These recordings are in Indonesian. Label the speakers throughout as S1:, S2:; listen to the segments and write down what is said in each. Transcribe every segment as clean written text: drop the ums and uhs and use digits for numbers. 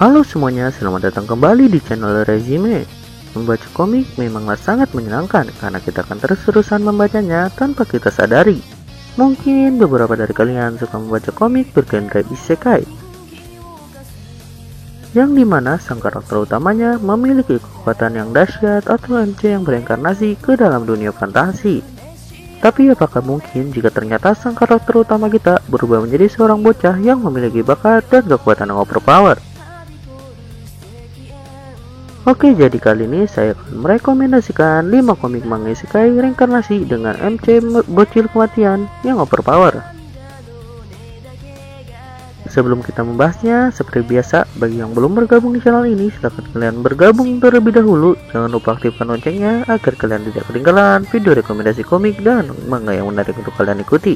S1: Halo semuanya, selamat datang kembali di channel Resume. Membaca komik memanglah sangat menyenangkan karena kita akan terus-terusan membacanya tanpa kita sadari. Mungkin beberapa dari kalian suka membaca komik bergenre isekai, yang dimana sang karakter utamanya memiliki kekuatan yang dahsyat atau MC yang bereinkarnasi ke dalam dunia fantasi. Tapi apakah mungkin jika ternyata sang karakter utama kita berubah menjadi seorang bocah yang memiliki bakat dan kekuatan yang overpower? Oke, jadi kali ini saya akan merekomendasikan 5 komik manga isekai reinkarnasi dengan MC bocil kematian yang overpower. Sebelum kita membahasnya, seperti biasa, bagi yang belum bergabung di channel ini, silahkan kalian bergabung terlebih dahulu. Jangan lupa aktifkan loncengnya agar kalian tidak ketinggalan video rekomendasi komik dan manga yang menarik untuk kalian ikuti.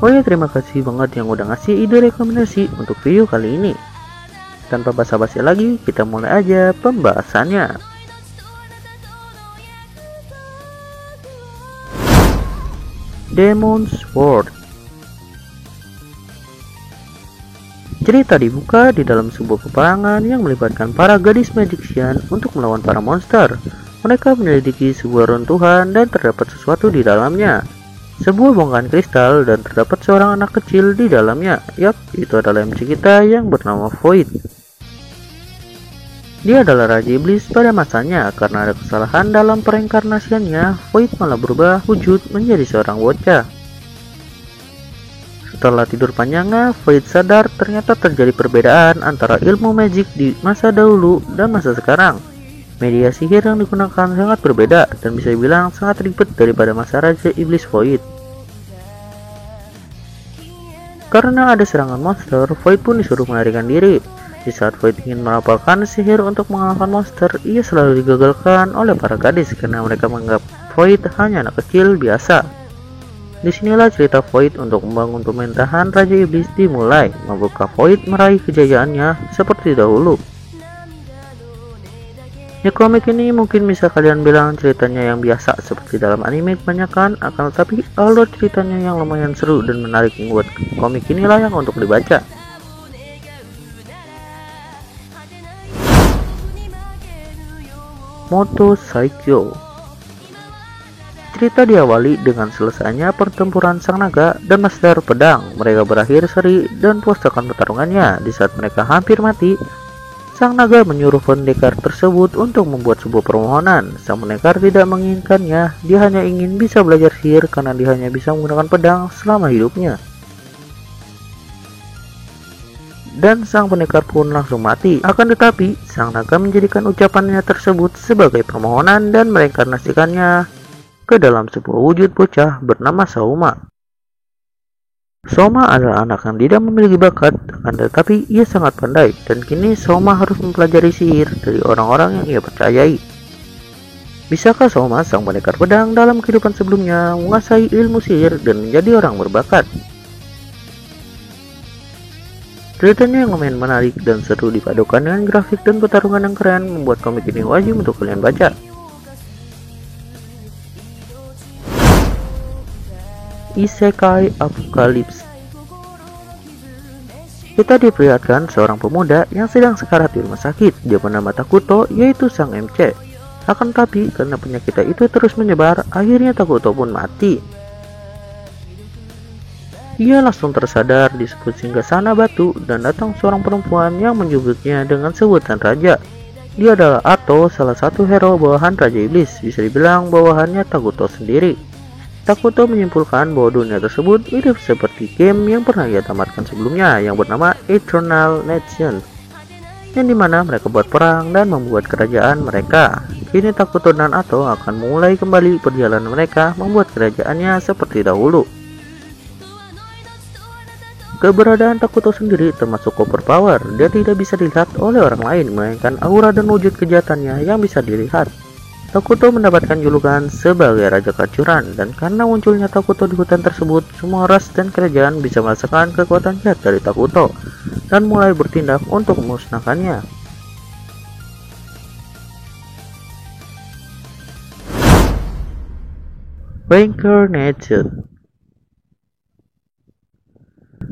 S1: Oh ya, terima kasih banget yang udah ngasih ide rekomendasi untuk video kali ini. Tanpa basa-basi lagi, kita mulai aja pembahasannya. Demon's World. Cerita dibuka di dalam sebuah peperangan yang melibatkan para gadis magician untuk melawan para monster. Mereka menyelidiki sebuah runtuhan dan terdapat sesuatu di dalamnya. Sebuah bongkahan kristal dan terdapat seorang anak kecil di dalamnya. Yap, itu adalah MC kita yang bernama Void. Dia adalah Raja Iblis pada masanya. Karena ada kesalahan dalam pereinkarnasiannya, Void malah berubah wujud menjadi seorang bocah. Setelah tidur panjangnya, Void sadar ternyata terjadi perbedaan antara ilmu magic di masa dahulu dan masa sekarang. Media sihir yang digunakan sangat berbeda dan bisa dibilang sangat ribet daripada masa Raja Iblis Void. Karena ada serangan monster, Void pun disuruh melarikan diri. Di saat Void ingin melapalkan sihir untuk mengalahkan monster, ia selalu digagalkan oleh para gadis karena mereka menganggap Void hanya anak kecil biasa. Disinilah cerita Void untuk membangun pemerintahan Raja Iblis dimulai, membuka Void meraih kejayaannya seperti dahulu. Di komik ini mungkin bisa kalian bilang ceritanya yang biasa seperti dalam anime kebanyakan, akan tetapi alur ceritanya yang lumayan seru dan menarik membuat komik ini layak untuk dibaca. Moto Saikyo. Cerita diawali dengan selesainya pertempuran sang naga dan master pedang. Mereka berakhir seri dan puas akan pertarungannya. Di saat mereka hampir mati, sang naga menyuruh pendekar tersebut untuk membuat sebuah permohonan. Sang pendekar tidak menginginkannya, dia hanya ingin bisa belajar sihir karena dia hanya bisa menggunakan pedang selama hidupnya. Dan sang pendekar pun langsung mati. Akan tetapi, sang naga menjadikan ucapannya tersebut sebagai permohonan dan mereinkarnasikannya ke dalam sebuah wujud bocah bernama Sauma. Sauma adalah anak yang tidak memiliki bakat, akan tetapi ia sangat pandai, dan kini Sauma harus mempelajari sihir dari orang-orang yang ia percayai. Bisakah Sauma, sang pendekar pedang dalam kehidupan sebelumnya, menguasai ilmu sihir dan menjadi orang berbakat? Ceritanya yang lumayan menarik dan seru dipadukan dengan grafik dan pertarungan yang keren membuat komik ini wajib untuk kalian baca. Isekai Apocalypse. Kita diperlihatkan seorang pemuda yang sedang sekarat di rumah sakit. Dia bernama Takuto, yaitu sang MC. Akan tetapi karena penyakitnya itu terus menyebar, akhirnya Takuto pun mati. Ia langsung tersadar di sebuah singgasana batu dan datang seorang perempuan yang menyebutnya dengan sebutan raja. Dia adalah Ato, salah satu hero bawahan Raja Iblis. Bisa dibilang bawahannya Takuto sendiri. Takuto menyimpulkan bahwa dunia tersebut mirip seperti game yang pernah ia tamatkan sebelumnya yang bernama Eternal Nation, yang dimana mereka buat perang dan membuat kerajaan mereka. Kini Takuto dan Ato akan mulai kembali perjalanan mereka membuat kerajaannya seperti dahulu. Keberadaan Takuto sendiri termasuk overpower. Dia tidak bisa dilihat oleh orang lain, melainkan aura dan wujud kejahatannya yang bisa dilihat. Takuto mendapatkan julukan sebagai Raja Kehancuran, dan karena munculnya Takuto di hutan tersebut, semua ras dan kerajaan bisa merasakan kekuatan jahat dari Takuto dan mulai bertindak untuk memusnahkannya. Reincarnation.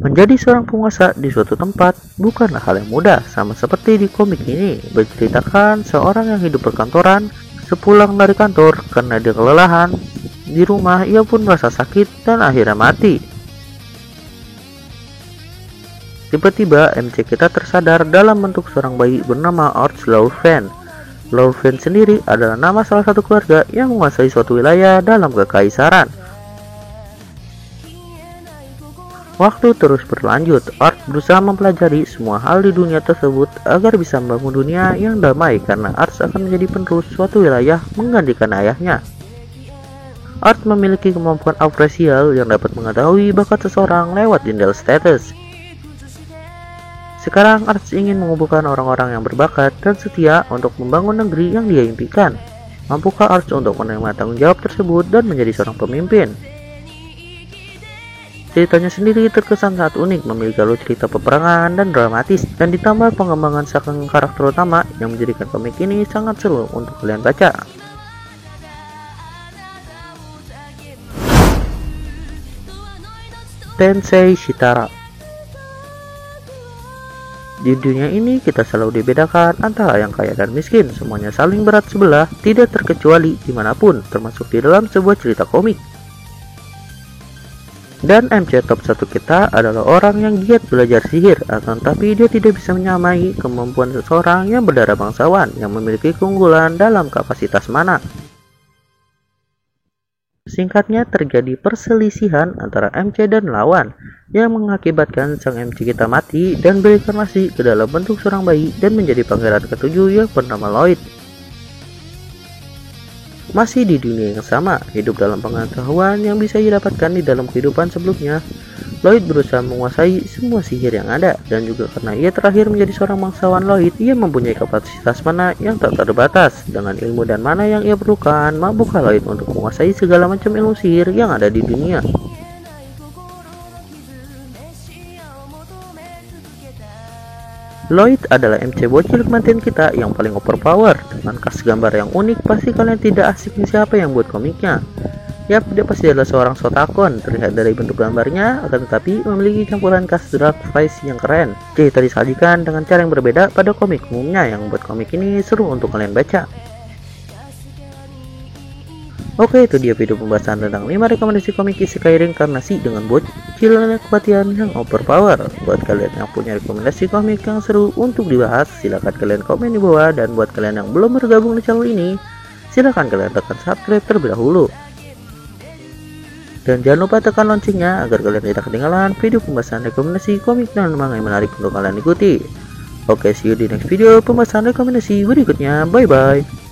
S1: Menjadi seorang penguasa di suatu tempat bukanlah hal yang mudah, sama seperti di komik ini berceritakan seorang yang hidup perkantoran. Sepulang dari kantor karena dia kelelahan di rumah, ia pun merasa sakit dan akhirnya mati. Tiba-tiba MC kita tersadar dalam bentuk seorang bayi bernama Arch Laurven. Laurven sendiri adalah nama salah satu keluarga yang menguasai suatu wilayah dalam kekaisaran. Waktu terus berlanjut, Arch berusaha mempelajari semua hal di dunia tersebut agar bisa membangun dunia yang damai, karena Arch akan menjadi penerus suatu wilayah menggantikan ayahnya. Arch memiliki kemampuan apresial yang dapat mengetahui bakat seseorang lewat jendela status. Sekarang Arch ingin mengumpulkan orang-orang yang berbakat dan setia untuk membangun negeri yang dia impikan. Mampukah Arch untuk menerima tanggung jawab tersebut dan menjadi seorang pemimpin? Ceritanya sendiri terkesan sangat unik, memiliki alur cerita peperangan dan dramatis, dan ditambah pengembangan sang karakter utama yang menjadikan komik ini sangat seru untuk kalian baca. Tensei Shitara. Di dunia ini kita selalu dibedakan antara yang kaya dan miskin, semuanya saling berat sebelah, tidak terkecuali dimanapun, termasuk di dalam sebuah cerita komik. Dan MC top 1 kita adalah orang yang giat belajar sihir, akan tapi dia tidak bisa menyamai kemampuan seseorang yang berdarah bangsawan yang memiliki keunggulan dalam kapasitas mana. Singkatnya, terjadi perselisihan antara MC dan lawan yang mengakibatkan sang MC kita mati dan berinkarnasi ke dalam bentuk seorang bayi dan menjadi pangeran ketujuh yang bernama Lloyd. Masih di dunia yang sama, hidup dalam pengetahuan yang bisa didapatkan di dalam kehidupan sebelumnya, Lloyd berusaha menguasai semua sihir yang ada, dan juga karena ia terakhir menjadi seorang bangsawan Lloyd, ia mempunyai kapasitas mana yang tak terbatas. Dengan ilmu dan mana yang ia perlukan, mampukah Lloyd untuk menguasai segala macam ilmu sihir yang ada di dunia. Lloyd adalah MC bocil kematian kita yang paling overpower. Dengan cast gambar yang unik, pasti kalian tidak asing siapa yang buat komiknya. Yap, dia pasti adalah seorang sotakon. Terlihat dari bentuk gambarnya, akan tetapi memiliki campuran cast dark face yang keren. Cerita disajikan dengan cara yang berbeda pada komik umumnya, yang membuat komik ini seru untuk kalian baca. Oke, itu dia video pembahasan tentang 5 rekomendasi komik isekai reinkarnasi dengan bocil kematian yang overpower. Buat kalian yang punya rekomendasi komik yang seru untuk dibahas, silahkan kalian komen di bawah. Dan buat kalian yang belum bergabung di channel ini, silahkan kalian tekan subscribe terlebih dahulu. Dan jangan lupa tekan loncengnya agar kalian tidak ketinggalan video pembahasan rekomendasi komik dan manga yang menarik untuk kalian ikuti. Oke, see you di next video pembahasan rekomendasi berikutnya. Bye bye.